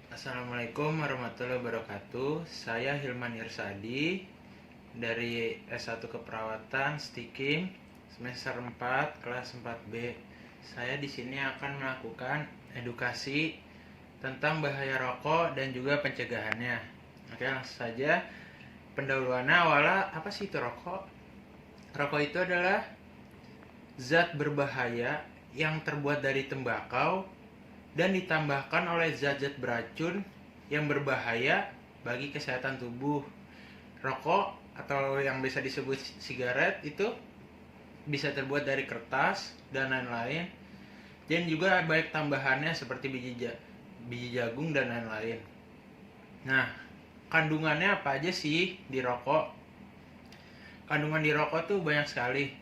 Assalamualaikum warahmatullahi wabarakatuh. Saya Hilman Irsadi dari S1 Keperawatan Stikim semester 4 kelas 4B. Saya di sini akan melakukan edukasi tentang bahaya rokok dan juga pencegahannya. Oke, langsung saja. Pendahuluannya awalnya apa sih itu rokok? Rokok itu adalah zat berbahaya yang terbuat dari tembakau dan ditambahkan oleh zat-zat beracun yang berbahaya bagi kesehatan tubuh. Rokok atau yang bisa disebut sigaret itu bisa terbuat dari kertas dan lain-lain, dan juga banyak tambahannya seperti biji jagung dan lain-lain. Nah, kandungannya apa aja sih di rokok? Kandungan di rokok tuh banyak sekali.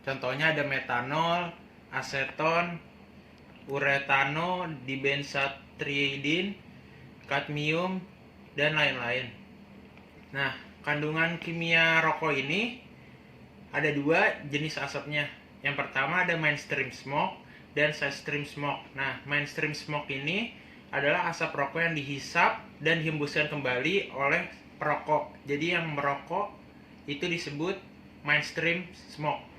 Contohnya ada metanol, aseton, uretano, dibenzathioidin, kadmium, dan lain-lain. Nah, kandungan kimia rokok ini ada dua jenis asapnya. Yang pertama ada mainstream smoke dan side stream smoke. Nah, mainstream smoke ini adalah asap rokok yang dihisap dan dihembuskan kembali oleh perokok. Jadi yang merokok itu disebut mainstream smoke.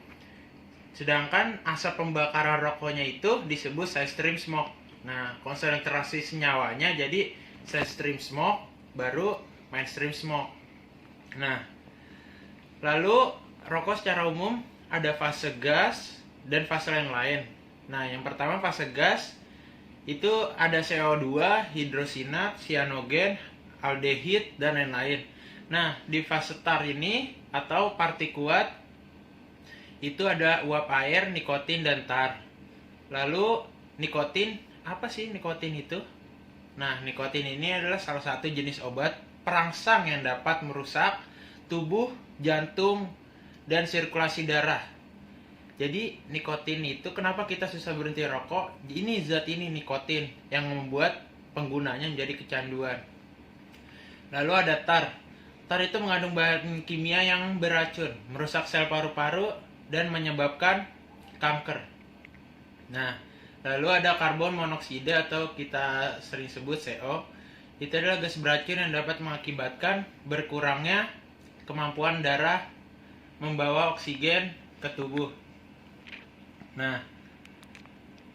Sedangkan asap pembakaran rokoknya itu disebut side stream smoke. Nah, konsentrasi senyawanya jadi side stream smoke baru mainstream smoke. Nah, lalu rokok secara umum ada fase gas dan fase lain-lain. Nah, yang pertama fase gas itu ada CO2, hidrosinat, sianogen, aldehid, dan lain-lain. Nah, di fase tar ini atau partikulat itu ada uap air, nikotin, dan tar. Lalu nikotin, apa sih nikotin itu? Nah, nikotin ini adalah salah satu jenis obat perangsang yang dapat merusak tubuh, jantung, dan sirkulasi darah. Jadi nikotin itu kenapa kita susah berhenti rokok? Ini zat ini nikotin yang membuat penggunanya menjadi kecanduan. Lalu ada tar. Tar itu mengandung bahan kimia yang beracun, merusak sel paru-paru dan menyebabkan kanker. Nah, lalu ada karbon monoksida atau kita sering sebut CO. Itu adalah gas beracun yang dapat mengakibatkan berkurangnya kemampuan darah membawa oksigen ke tubuh. Nah,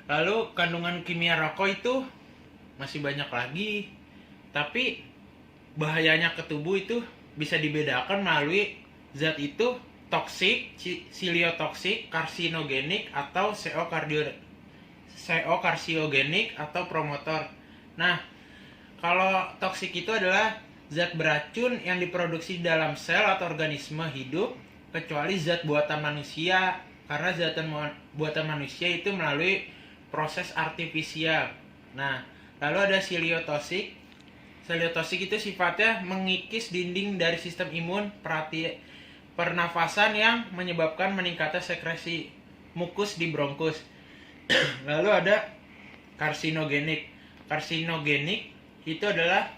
lalu kandungan kimia rokok itu masih banyak lagi. Tapi bahayanya ke tubuh itu bisa dibedakan melalui zat itu toksik, siliotoksik, karsinogenik, atau CO karsiogenik atau promotor. Nah, kalau toksik itu adalah zat beracun yang diproduksi dalam sel atau organisme hidup, kecuali zat buatan manusia, karena zat buatan manusia itu melalui proses artifisial. Nah, lalu ada siliotoksik. Siliotoksik itu sifatnya mengikis dinding dari sistem imun pernafasan yang menyebabkan meningkatnya sekresi mukus di bronkus. Lalu ada karsinogenik. Karsinogenik itu adalah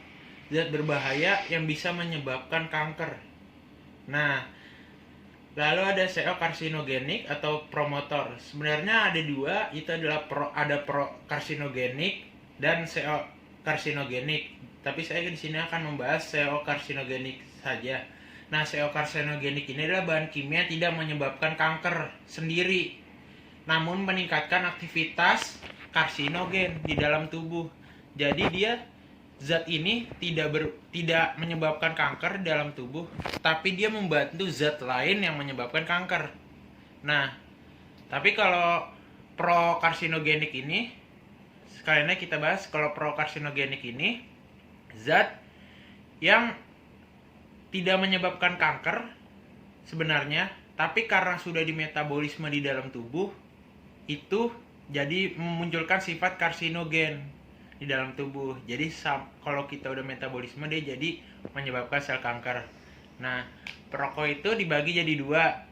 zat berbahaya yang bisa menyebabkan kanker. Nah, lalu ada CO karsinogenik atau promotor. Sebenarnya ada dua, itu adalah pro karsinogenik dan CO karsinogenik. Tapi saya di sini akan membahas CO karsinogenik saja. Nah, CO karsinogenik ini adalah bahan kimia yang tidak menyebabkan kanker sendiri, namun meningkatkan aktivitas karsinogen di dalam tubuh. Jadi dia zat ini tidak menyebabkan kanker dalam tubuh, tapi dia membantu zat lain yang menyebabkan kanker. Nah, tapi kalau prokarsinogenik ini, sekalian kita bahas. Kalau prokarsinogenik ini zat yang tidak menyebabkan kanker sebenarnya, tapi karena sudah dimetabolisme di dalam tubuh, itu jadi memunculkan sifat karsinogen di dalam tubuh. Jadi kalau kita udah metabolisme, dia jadi menyebabkan sel kanker. Nah, perokok itu dibagi jadi dua,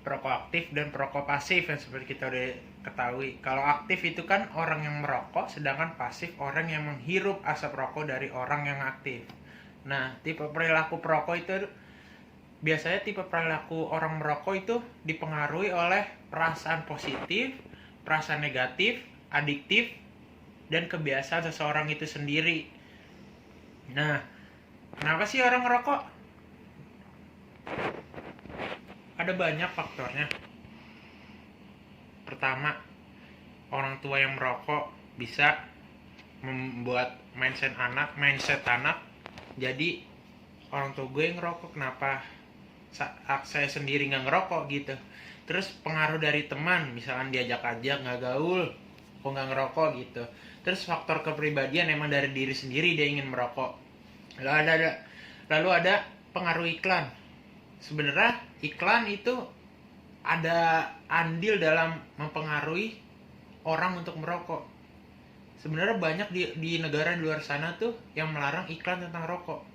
perokok aktif dan perokok pasif yang seperti kita udah ketahui. Kalau aktif itu kan orang yang merokok, sedangkan pasif orang yang menghirup asap rokok dari orang yang aktif. Nah, tipe perilaku perokok itu biasanya tipe perilaku orang merokok itu dipengaruhi oleh perasaan positif, perasaan negatif, adiktif, dan kebiasaan seseorang itu sendiri. Nah, kenapa sih orang ngerokok? Ada banyak faktornya. Pertama, orang tua yang merokok bisa membuat mindset anak jadi orang tua gue yang ngerokok, kenapa saya sendiri nggak ngerokok gitu. Terus pengaruh dari teman, misalkan diajak-ajak nggak gaul, kok nggak ngerokok gitu. Terus faktor kepribadian, emang dari diri sendiri dia ingin merokok. Lalu ada pengaruh iklan. Sebenarnya iklan itu ada andil dalam mempengaruhi orang untuk merokok. Sebenarnya banyak di negara di luar sana tuh yang melarang iklan tentang rokok.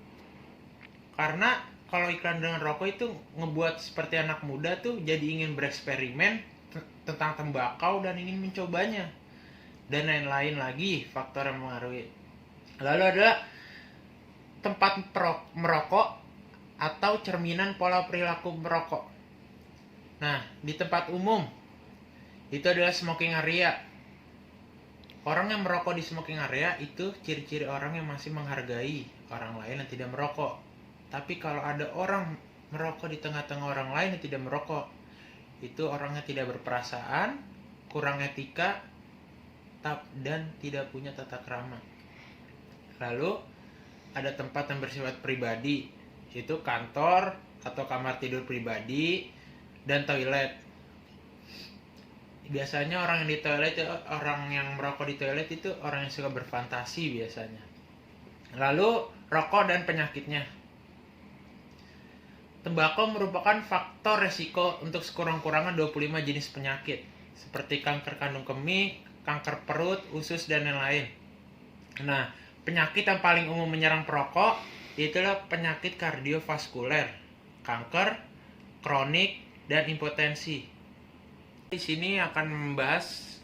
Karena kalau iklan dengan rokok itu ngebuat seperti anak muda tuh jadi ingin bereksperimen tentang tembakau dan ingin mencobanya. Dan lain-lain lagi faktor yang mengaruhi. Lalu ada tempat merokok atau cerminan pola perilaku merokok. Nah, di tempat umum itu adalah smoking area. Orang yang merokok di smoking area itu ciri-ciri orang yang masih menghargai orang lain yang tidak merokok. Tapi kalau ada orang merokok di tengah-tengah orang lain yang tidak merokok, itu orangnya tidak berperasaan, kurang etika, dan tidak punya tata krama. Lalu ada tempat yang bersifat pribadi, itu kantor atau kamar tidur pribadi dan toilet. Biasanya orang yang merokok di toilet itu orang yang suka berfantasi biasanya. Lalu rokok dan penyakitnya. Tembakau merupakan faktor resiko untuk sekurang-kurangnya 25 jenis penyakit seperti kanker kandung kemih, kanker perut, usus, dan lain-lain. Nah, penyakit yang paling umum menyerang perokok itulah penyakit kardiovaskuler, kanker, kronik, dan impotensi. Di sini akan membahas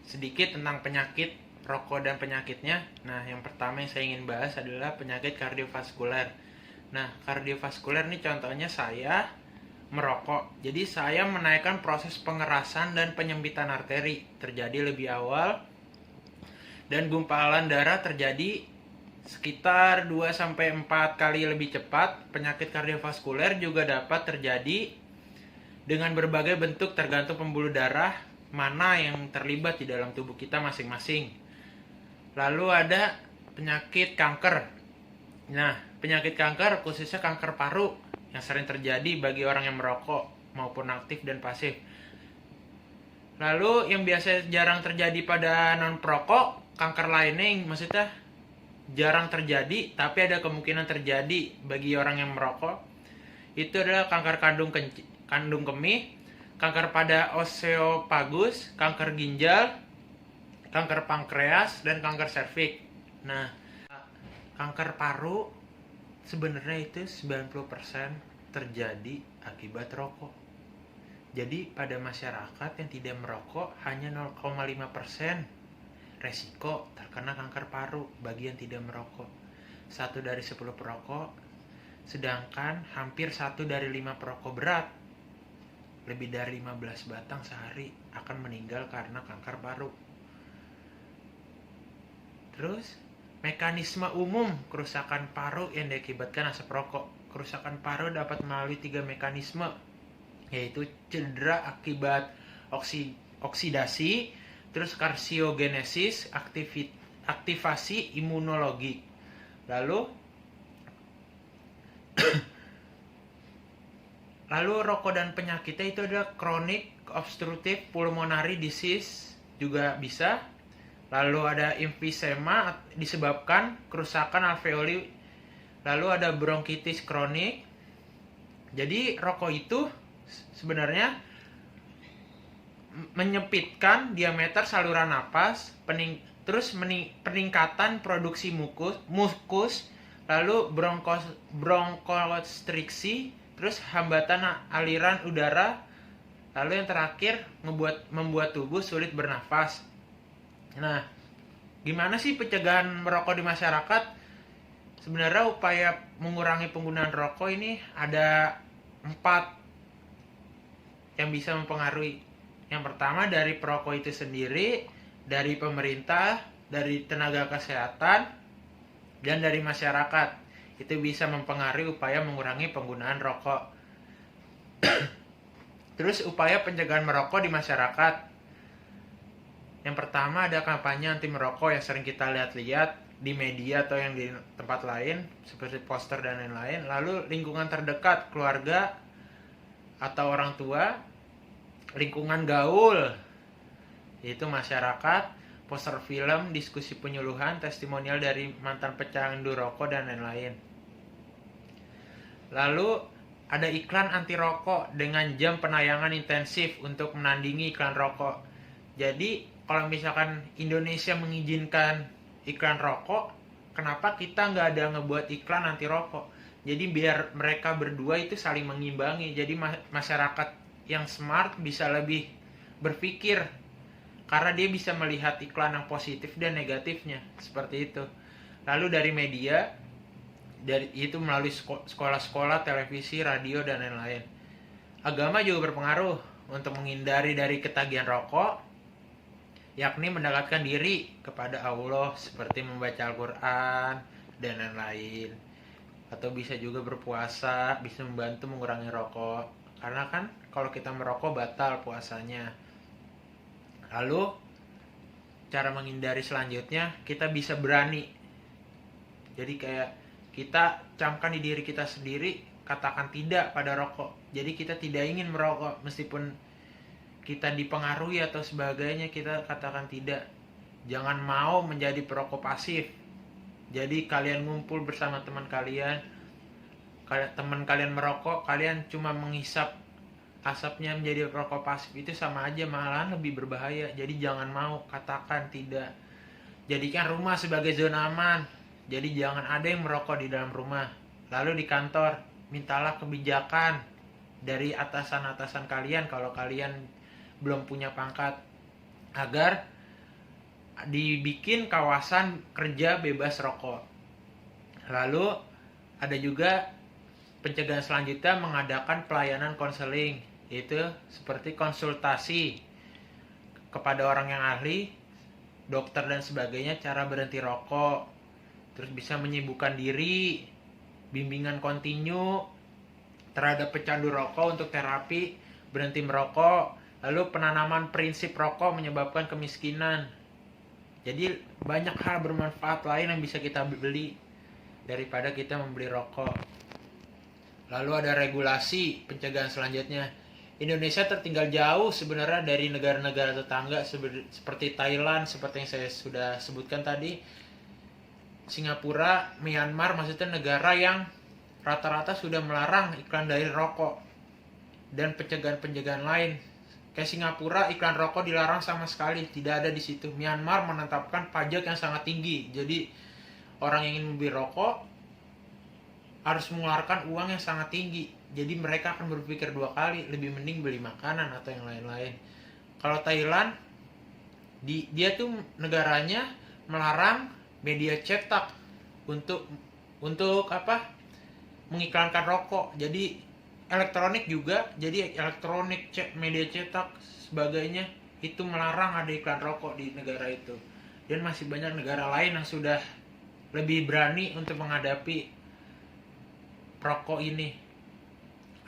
sedikit tentang penyakit rokok dan penyakitnya. Nah, yang pertama yang saya ingin bahas adalah penyakit kardiovaskuler. Nah, kardiovaskuler ini contohnya saya merokok. Jadi saya menaikkan proses pengerasan dan penyempitan arteri terjadi lebih awal dan gumpalan darah terjadi sekitar 2-4 kali lebih cepat. Penyakit kardiovaskuler juga dapat terjadi dengan berbagai bentuk tergantung pembuluh darah mana yang terlibat di dalam tubuh kita masing-masing. Lalu ada penyakit kanker. Nah, penyakit kanker khususnya kanker paru yang sering terjadi bagi orang yang merokok maupun aktif dan pasif. Lalu yang biasa jarang terjadi pada non-perokok, kanker lainnya yang maksudnya jarang terjadi tapi ada kemungkinan terjadi bagi orang yang merokok, itu adalah kanker kandung kemih, kanker pada oseopagus, kanker ginjal, kanker pankreas, dan kanker serviks. Nah, kanker paru sebenarnya itu 90% terjadi akibat rokok. Jadi pada masyarakat yang tidak merokok hanya 0,5% resiko terkena kanker paru bagi yang tidak merokok. 1 dari 10 perokok, sedangkan hampir 1 dari 5 perokok berat, lebih dari 15 batang sehari, akan meninggal karena kanker paru. Terus mekanisme umum kerusakan paru yang diakibatkan asap rokok. Kerusakan paru dapat melalui 3 mekanisme, yaitu cedera akibat oksidasi, terus karsiogenesis, aktivasi imunologi. Lalu rokok dan penyakitnya itu adalah chronic obstructive pulmonary disease juga bisa. Lalu ada emfisema disebabkan kerusakan alveoli. Lalu ada bronkitis kronik. Jadi rokok itu sebenarnya menyempitkan diameter saluran napas, peningkatan produksi mukus, lalu bronkostriksi, terus hambatan aliran udara, lalu yang terakhir membuat tubuh sulit bernafas. Nah, gimana sih pencegahan merokok di masyarakat? Sebenarnya upaya mengurangi penggunaan rokok ini ada 4 yang bisa mempengaruhi. Yang pertama dari perokok itu sendiri, dari pemerintah, dari tenaga kesehatan dan dari masyarakat. Itu bisa mempengaruhi upaya mengurangi penggunaan rokok. Terus upaya pencegahan merokok di masyarakat. Yang pertama ada kampanye anti merokok yang sering kita lihat-lihat di media atau yang di tempat lain seperti poster dan lain-lain. Lalu lingkungan terdekat, keluarga atau orang tua, lingkungan gaul, yaitu masyarakat, poster film, diskusi penyuluhan, testimonial dari mantan pecandu rokok dan lain-lain. Lalu ada iklan anti rokok dengan jam penayangan intensif untuk menandingi iklan rokok. Jadi kalau misalkan Indonesia mengizinkan iklan rokok, kenapa kita nggak ada ngebuat iklan anti rokok? Jadi biar mereka berdua itu saling mengimbangi. Jadi masyarakat yang smart bisa lebih berpikir karena dia bisa melihat iklan yang positif dan negatifnya, seperti itu. Lalu dari media, dari itu melalui sekolah-sekolah, televisi, radio dan lain-lain. Agama juga berpengaruh untuk menghindari dari ketagihan rokok, yakni mendekatkan diri kepada Allah seperti membaca Al-Quran dan lain-lain. Atau bisa juga berpuasa, bisa membantu mengurangi rokok. Karena kan kalau kita merokok batal puasanya. Lalu cara menghindari selanjutnya, kita bisa berani. Jadi kayak kita camkan di diri kita sendiri, katakan tidak pada rokok. Jadi kita tidak ingin merokok meskipun kita dipengaruhi atau sebagainya, kita katakan tidak. Jangan mau menjadi perokok pasif. Jadi kalian ngumpul bersama teman kalian merokok, kalian cuma menghisap asapnya menjadi perokok pasif, itu sama aja, malahan lebih berbahaya. Jadi jangan mau, katakan tidak. Jadikan rumah sebagai zona aman. Jadi jangan ada yang merokok di dalam rumah. Lalu di kantor, mintalah kebijakan dari atasan-atasan kalian kalau kalian belum punya pangkat, agar dibikin kawasan kerja bebas rokok. Lalu ada juga pencegahan selanjutnya, mengadakan pelayanan konseling, yaitu seperti konsultasi kepada orang yang ahli, dokter dan sebagainya, cara berhenti rokok. Terus bisa menyibukkan diri, bimbingan kontinu terhadap pecandu rokok untuk terapi berhenti merokok. Lalu penanaman prinsip rokok menyebabkan kemiskinan. Jadi banyak hal bermanfaat lain yang bisa kita beli daripada kita membeli rokok. Lalu ada regulasi pencegahan selanjutnya. Indonesia tertinggal jauh sebenarnya dari negara-negara tetangga seperti Thailand, seperti yang saya sudah sebutkan tadi. Singapura, Myanmar, maksudnya negara yang rata-rata sudah melarang iklan dari rokok dan pencegahan-pencegahan lain. Kayak Singapura, iklan rokok dilarang sama sekali, tidak ada di situ. Myanmar menetapkan pajak yang sangat tinggi. Jadi orang yang ingin membeli rokok harus mengeluarkan uang yang sangat tinggi. Jadi mereka akan berpikir dua kali, lebih mending beli makanan atau yang lain-lain. Kalau Thailand, dia tuh negaranya melarang media cetak untuk apa? Mengiklankan rokok. Jadi elektronik juga, jadi elektronik, media cetak sebagainya itu melarang ada iklan rokok di negara itu. Dan masih banyak negara lain yang sudah lebih berani untuk menghadapi rokok ini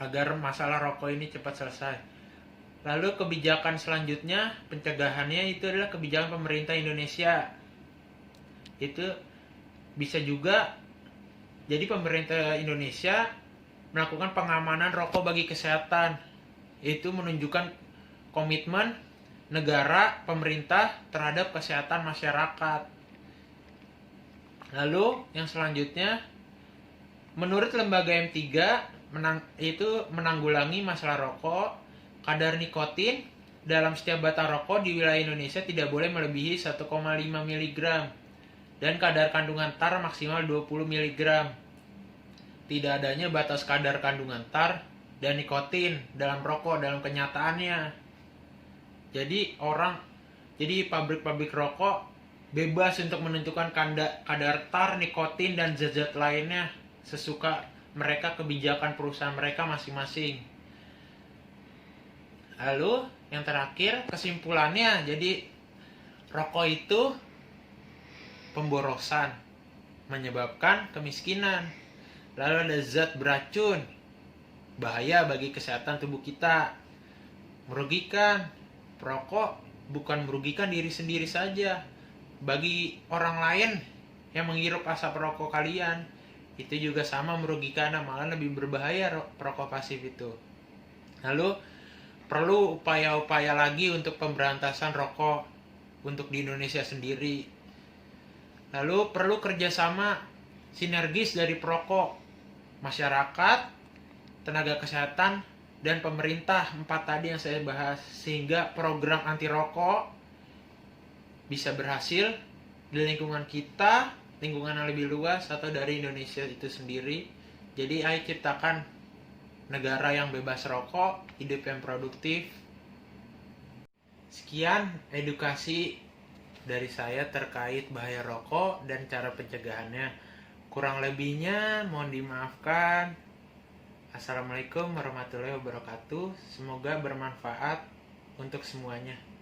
agar masalah rokok ini cepat selesai. Lalu kebijakan selanjutnya pencegahannya itu adalah kebijakan pemerintah Indonesia. Itu bisa juga, jadi pemerintah Indonesia melakukan pengamanan rokok bagi kesehatan. Itu menunjukkan komitmen negara, pemerintah terhadap kesehatan masyarakat. Lalu yang selanjutnya, menurut lembaga M3 itu menanggulangi masalah rokok, kadar nikotin dalam setiap batang rokok di wilayah Indonesia tidak boleh melebihi 1,5 mg dan kadar kandungan tar maksimal 20 mg. Tidak adanya batas kadar kandungan tar dan nikotin dalam rokok dalam kenyataannya. Jadi pabrik-pabrik rokok bebas untuk menentukan kadar tar, nikotin dan zat-zat lainnya sesuka mereka, kebijakan perusahaan mereka masing-masing. Lalu yang terakhir kesimpulannya, jadi rokok itu pemborosan, menyebabkan kemiskinan. Lalu ada zat beracun, bahaya bagi kesehatan tubuh kita, merugikan. Perokok bukan merugikan diri sendiri saja, bagi orang lain yang menghirup asap rokok kalian itu juga sama merugikan, malah lebih berbahaya perokok pasif itu. Lalu perlu upaya-upaya lagi untuk pemberantasan rokok untuk di Indonesia sendiri. Lalu perlu kerjasama sinergis dari perokok, masyarakat, tenaga kesehatan, dan pemerintah, 4 tadi yang saya bahas, sehingga program anti rokok bisa berhasil di lingkungan kita, lingkungan yang lebih luas, atau dari Indonesia itu sendiri. Jadi ayo ciptakan negara yang bebas rokok, hidup yang produktif. Sekian edukasi dari saya terkait bahaya rokok dan cara pencegahannya. Kurang lebihnya mohon dimaafkan. Assalamualaikum warahmatullahi wabarakatuh. Semoga bermanfaat untuk semuanya.